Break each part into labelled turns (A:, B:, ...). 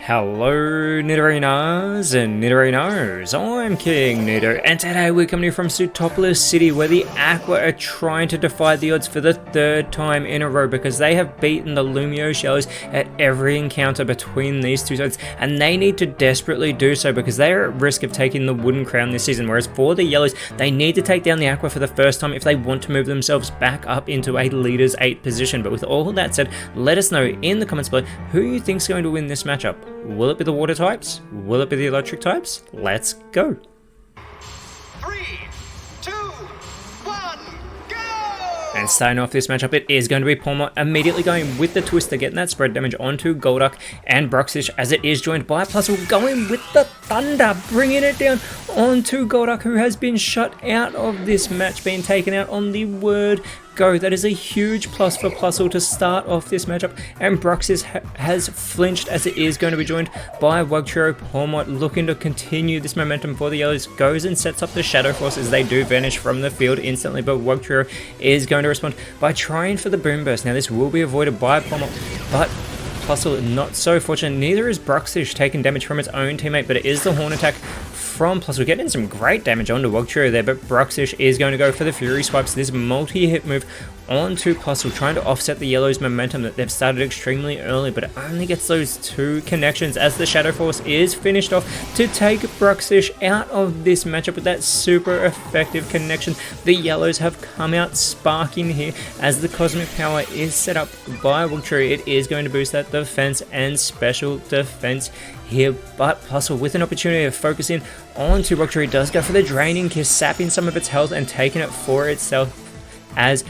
A: Hello Nidorinas and Nidorinos, I'm KingNido, and today we're coming from Sootopolis City where the Aqua are trying to defy the odds for the third time in a row because they have beaten the Lumiose Yellows at every encounter between these two sides, and they need to desperately do so because they are at risk of taking the wooden crown this season, whereas for the Yellows, they need to take down the Aqua for the first time if they want to move themselves back up into a leader's 8th position. But with all that said, let us know in the comments below who you think is going to win this matchup. Will it be the water types? Will it be the electric types? Let's go!
B: 3, 2, 1, go!
A: And starting off this matchup, it is going to be Pokémon immediately going with the Twister, getting that spread damage onto Golduck and Bruxish, as it is joined by Puzzle going with the Thunder, bringing it down onto Golduck, who has been shut out of this match, being taken out on the word go. That is a huge plus for Puzzle to start off this matchup, and Bruxish has flinched as it is going to be joined by Wugtrio. Pokémon looking to continue this momentum for the Yellows, goes and sets up the Shadow Force as they do vanish from the field instantly, but Wugtrio is going to respond by trying for the Boom Burst. Now this will be avoided by Pokémon, but Puzzle not so fortunate. Neither is Bruxish taking damage from its own teammate, but it is the Horn attack from Puzzle getting some great damage onto Wugtrio there, but Bruxish is going to go for the Fury Swipes, this multi-hit move onto Puzzle, trying to offset the Yellow's momentum that they've started extremely early, but it only gets those 2 connections as the Shadow Force is finished off to take Bruxish out of this matchup with that super effective connection. The Yellows have come out sparking here as the Cosmic Power is set up by Wugtrio. It is going to boost that defense and special defense here, but Puzzle with an opportunity of focusing onto Wugtrio does go for the Draining Kiss, sapping some of its health and taking it for itself as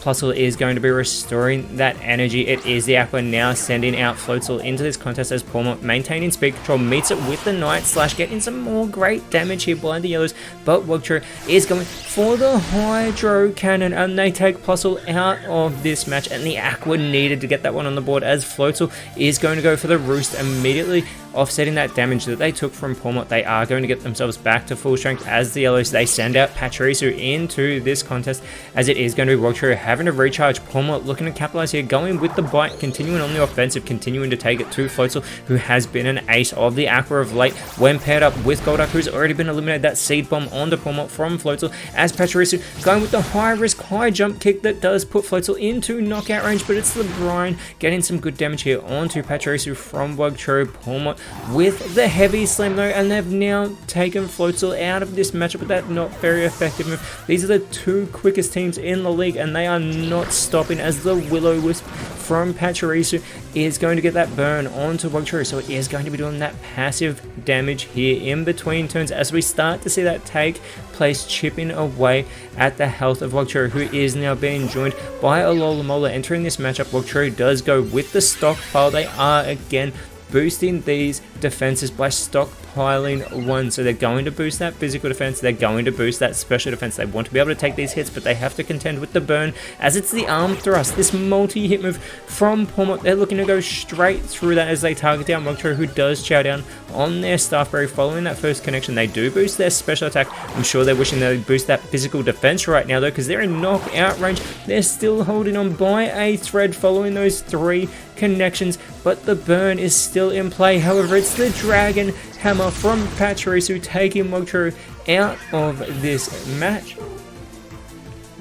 A: Puzzle is going to be restoring that energy. It is the Aqua now sending out Floatzel into this contest as Pokémon maintaining speed control, meets it with the Night Slash, getting some more great damage here by the Yellows, but Wugtrio is going for the Hydro Cannon and they take Puzzle out of this match, and the Aqua needed to get that one on the board as Floatzel is going to go for the Roost, immediately offsetting that damage that they took from Pokémon. They are going to get themselves back to full strength as the Yellows, they send out Pachirisu into this contest as it is going to be Wugtrio having to recharge. Pokémon looking to capitalize here, going with the Bite, continuing on the offensive, continuing to take it to Floatzel, who has been an ace of the Aqua of late when paired up with Golduck, who's already been eliminated. That Seed Bomb onto Pokémon from Floatzel as Pachirisu going with the high risk, high jump kick that does put Floatzel into knockout range, but it's the Brine getting some good damage here onto Pachirisu from Wugtrio. Pokémon with the heavy slam though, and they've now taken Floatzel out of this matchup with that not very effective move. These are the 2 quickest teams in the league, and they are not stopping as the Will-O-Wisp from Pachirisu is going to get that burn onto Wugtrio, so it is going to be doing that passive damage here in between turns as we start to see that take place, chipping away at the health of Wugtrio, who is now being joined by Alola. Entering this matchup, Wugtrio does go with the stockpile. They are again boosting these defenses by stockpiling 1, so they're going to boost that physical defense, they're going to boost that special defense. They want to be able to take these hits, but they have to contend with the burn as it's the arm thrust, this multi-hit move from Pokémon. They're looking to go straight through that as they target down Wugtrio, who does chow down on their Staffberry following that first connection. They do boost their special attack. I'm sure they're wishing they'd boost that physical defense right now though, because they're in knockout range. They're still holding on by a thread following those 3 connections, but the burn is still in play. However, it's the Dragon Hammer from Pachirisu taking Wugtrio out of this match.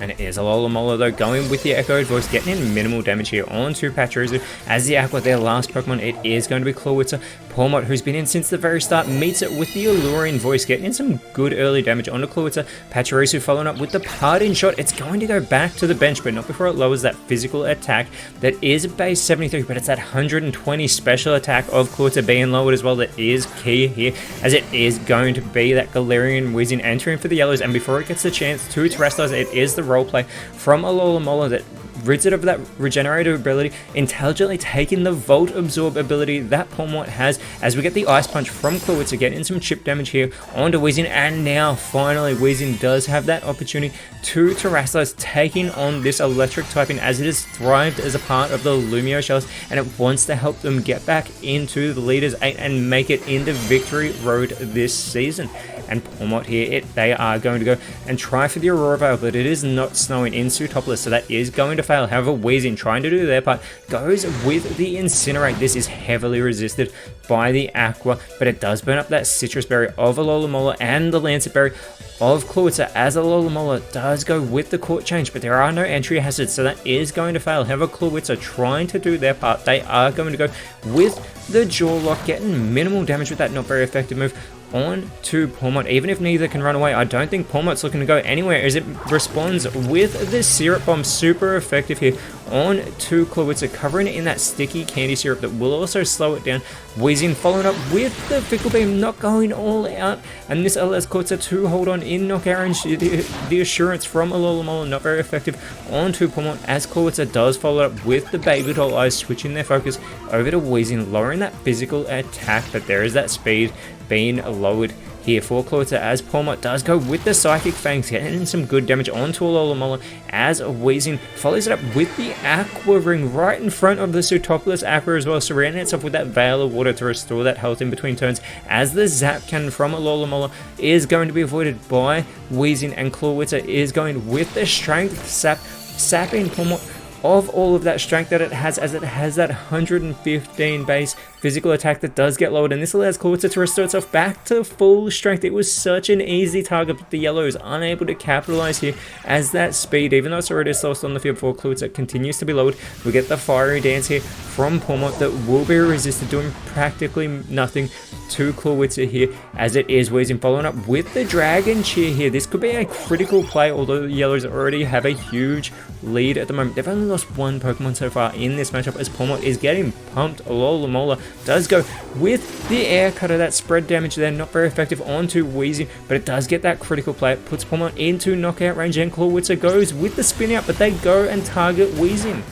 A: And it is Alola though going with the Echoed Voice, getting in minimal damage here onto Pachirisu as the Aqua, their last Pokemon, it is going to be Clawitzer. Pokémon, who's been in since the very start, meets it with the Alluring Voice, getting in some good early damage onto Clawitzer. Pachirisu following up with the Parting Shot. It's going to go back to the bench, but not before it lowers that physical attack that is base 73, but it's that 120 special attack of Clawitzer being lowered as well that is key here, as it is going to be that Galarian Weezing entering for the Yellows, and before it gets a chance to Terrestrialize, it is the roleplay from Alola that rids it of that regenerative ability, intelligently taking the Volt Absorb ability that Pokémon has, as we get the Ice Punch from Clawitzer, getting some chip damage here onto Weezing, and now finally Weezing does have that opportunity to Terrestrialize, taking on this electric typing as it has thrived as a part of the Lumiose Yellows, and it wants to help them get back into the Leaders 8 and make it into Victory Road this season. and Pawmot here, they are going to go and try for the Aurora Veil, but it is not snowing in Sootopolis, so that is going to fail. However, Weezing, trying to do their part, goes with the Incinerate. This is heavily resisted by the Aqua, but it does burn up that Citrus Berry of Alola and the Lancet Berry of Clawitzer, as Alola does go with the Court Change, but there are no entry hazards, so that is going to fail. However, Clawitzer trying to do their part. They are going to go with the Jaw Lock, getting minimal damage with that not very effective move on to Pawmot. Even if neither can run away, I don't think Pawmot's looking to go anywhere as it responds with the Syrup Bomb. Super effective here on to Clawitzer, covering it in that sticky candy syrup that will also slow it down. Weezing following up with the Fickle Beam, not going all out, and this allows Clawitzer to hold on in knockout range. The Assurance from Alola not very effective on to Pawmot, as Clawitzer does follow up with the Baby Doll Eyes, switching their focus over to Weezing, lowering that physical attack, but there is that speed being lowered here for Clawitzer, as Pawmot does go with the Psychic Fangs, getting some good damage onto Alola, as Weezing follows it up with the Aqua Ring right in front of the Sootopolis Aqua as well, surrounding itself with that Veil of Water to restore that health in between turns, as the Zap Cannon from Alola is going to be avoided by Weezing, and Clawitzer is going with the Strength Sap, sapping Pawmot of all of that strength that it has, as it has that 115 base physical attack that does get lowered, and this allows Clawitzer to restore itself back to full strength. It was such an easy target, but the Yellows unable to capitalize here, as that speed, even though it's already slowest on the field for Clawitzer, continues to be lowered. We get the Fiery Dance here from Pawmot that will be resisted, doing practically nothing to Clawitzer here, as it is Weezing following up with the Dragon Cheer here. This could be a critical play, although the Yellows already have a huge lead at the moment. They've only lost one Pokemon so far in this matchup, as Pawmot is getting pumped. Alola does go with the Air Cutter, that spread damage there, not very effective onto Weezing, but it does get that critical play. It puts Pawmot into knockout range, and Clawitzer goes with the spin out, but they go and target Weezing.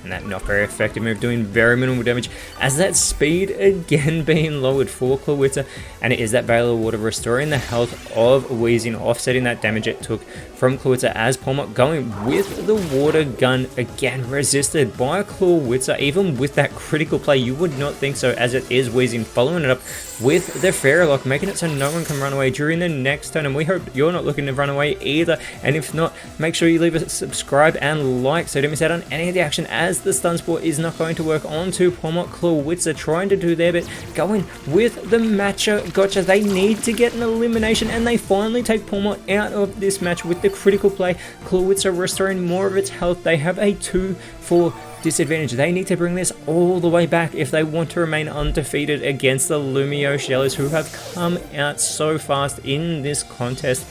A: And that not very effective move doing very minimal damage, as that speed again being lowered for Clawitzer, and it is that Veil of Water restoring the health of Weezing, offsetting that damage it took from Clawitzer, as Pawmot going with the Water Gun, again resisted by Clawitzer. Even with that critical play, you would not think so, as it is Weezing following it up with the Fairy Lock, making it so no one can run away during the next turn, and we hope you're not looking to run away either. And if not, make sure you leave a subscribe and like so you don't miss out on any of the action, as the Stun Sport is not going to work onto Pawmot. Clawitzer trying to do their bit, going with the Matcha Gotcha. They need to get an elimination, and they finally take Pawmot out of this match with the critical play. Clawitzer restoring more of its health. They have a 2-4 disadvantage. They need to bring this all the way back if they want to remain undefeated against the Lumiose Yellows, who have come out so fast in this contest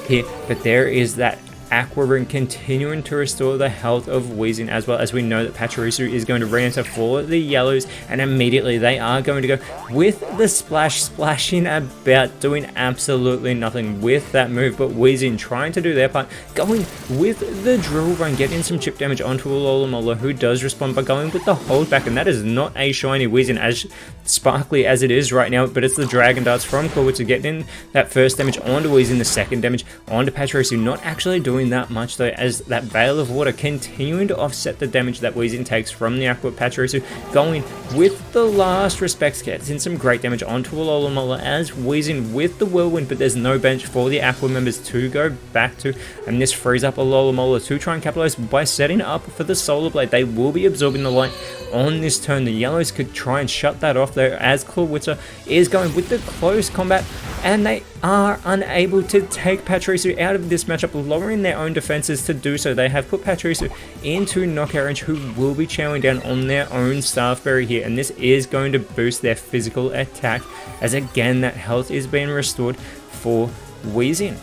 A: here. But there is that Aqua Ring continuing to restore the health of Weezing, as well as we know that Pachirisu is going to re-enter for the Yellows, and immediately they are going to go with the Splash, splashing about, doing absolutely nothing with that move, but Weezing trying to do their part, going with the Drill Run, getting some chip damage onto Alola, who does respond by going with the Hold Back, and that is not a shiny Weezing, as sparkly as it is right now, but it's the Dragon Darts from Clawitzer getting that first damage onto Weezing, the second damage onto Pachirisu, not actually doing that much though, as that Veil of Water continuing to offset the damage that Weezing takes from the Aqua. Pachirisu going with the Last Respects, gets in some great damage onto Alola, as Weezing with the Whirlwind, but there's no bench for the Aqua members to go back to, and this frees up Alola to try and capitalize by setting up for the Solar Blade. They will be absorbing the light on this turn. The Yellows could try and shut that off though, as Clawitzer is going with the close combat, and they are unable to take Pachirisu out of this matchup, lowering their own defenses to do so. They have put Pachirisu into knockout range, who will be chowing down on their own Staffberry here, and this is going to boost their physical attack, as again that health is being restored for Weezing.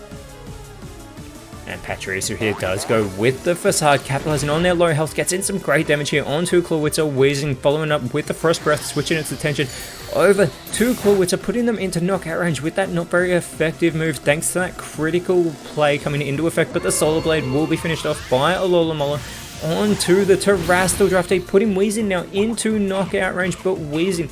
A: And Pachirisu here does go with the Facade, capitalizing on their low health, gets in some great damage here onto Clawitzer. Weezing following up with the Frost Breath, switching its attention over to Clawitzer, putting them into knockout range with that not very effective move, thanks to that critical play coming into effect, but the Solar Blade will be finished off by Alola onto the Terrestrial Draft, putting Weezing now into knockout range, but Weezing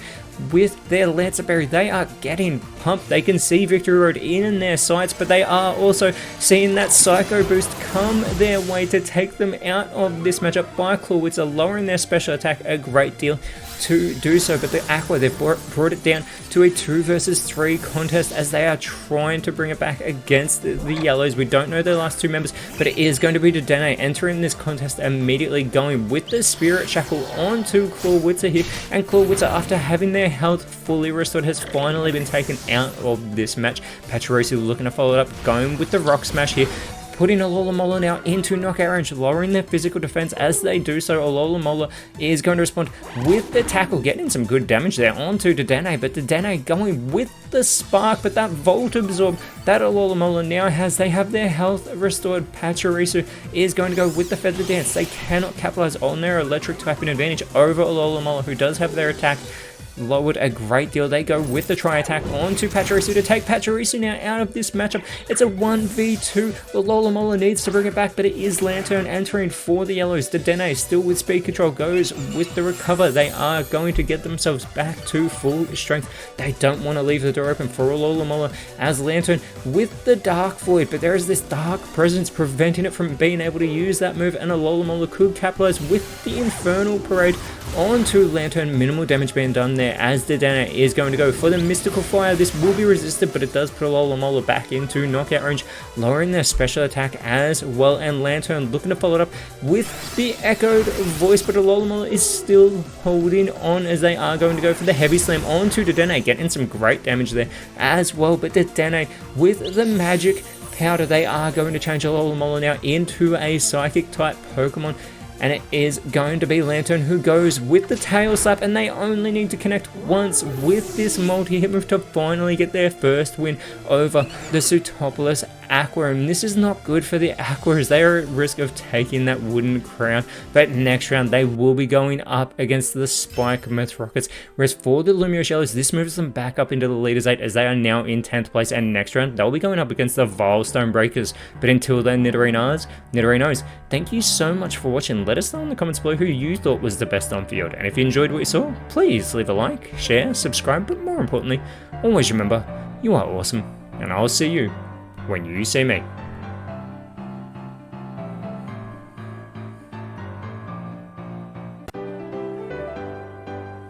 A: with their Lancer Berry. They are getting pumped. They can see Victory Road in their sights, but they are also seeing that Psycho Boost come their way to take them out of this matchup by Clawitzer, lowering their special attack a great deal to do so. But the Aqua, they've brought it down to a 2 versus 3 contest as they are trying to bring it back against the Yellows. We don't know their last 2 members, but it is going to be Dedenne entering this contest immediately, going with the Spirit Shackle onto Clawitzer here, and Clawitzer, after having their health fully restored, has finally been taken out of this match. Pachirisu looking to follow it up, going with the Rock Smash here, putting Alola now into knockout range, lowering their physical defense. As they do so, Alola is going to respond with the tackle, getting some good damage there onto Dedenne, but Dedenne going with the Spark, but that Volt Absorb that Alola now has, they have their health restored. Pachirisu is going to go with the Feather Dance. They cannot capitalize on their electric typing advantage over Alola, who does have their attack lowered a great deal. They go with the tri-attack onto Pachirisu to take Pachirisu now out of this matchup. It's a 1v2. The Alola needs to bring it back, but it is Lantern entering for the Yellows. Dedenne, still with speed control, goes with the recover. They are going to get themselves back to full strength. They don't want to leave the door open for Alola as Lantern with the Dark Void, but there is this Dark Presence preventing it from being able to use that move, and Alola could capitalize with the Infernal Parade onto Lantern. Minimal damage being done there as Dedenne is going to go for the Mystical Fire. This will be resisted, but it does put Alola back into knockout range, lowering their special attack as well, and Lantern looking to follow it up with the Echoed Voice, but Alola is still holding on as they are going to go for the Heavy Slam onto Dedenne, getting some great damage there as well. But Dedenne with the Magic Powder, they are going to change Alola now into a Psychic type Pokemon, and it is going to be Lantern who goes with the Tail Slap, and they only need to connect once with this multi-hit move to finally get their first win over the Sootopolis Aqua. And this is not good for the Aqua, as they are at risk of taking that wooden crown, but next round they will be going up against the Spike Myth Rockets, whereas for the Lumiose Yellows, this moves them back up into the Leaders 8 as they are now in 10th place, and next round they'll be going up against the Vilestone Breakers. But until then, Nidorinos, thank you so much for watching. Let us know in the comments below who you thought was the best on field, and if you enjoyed what you saw, please leave a like, share, subscribe, but more importantly, always remember, you are awesome, and I'll see you when you see me.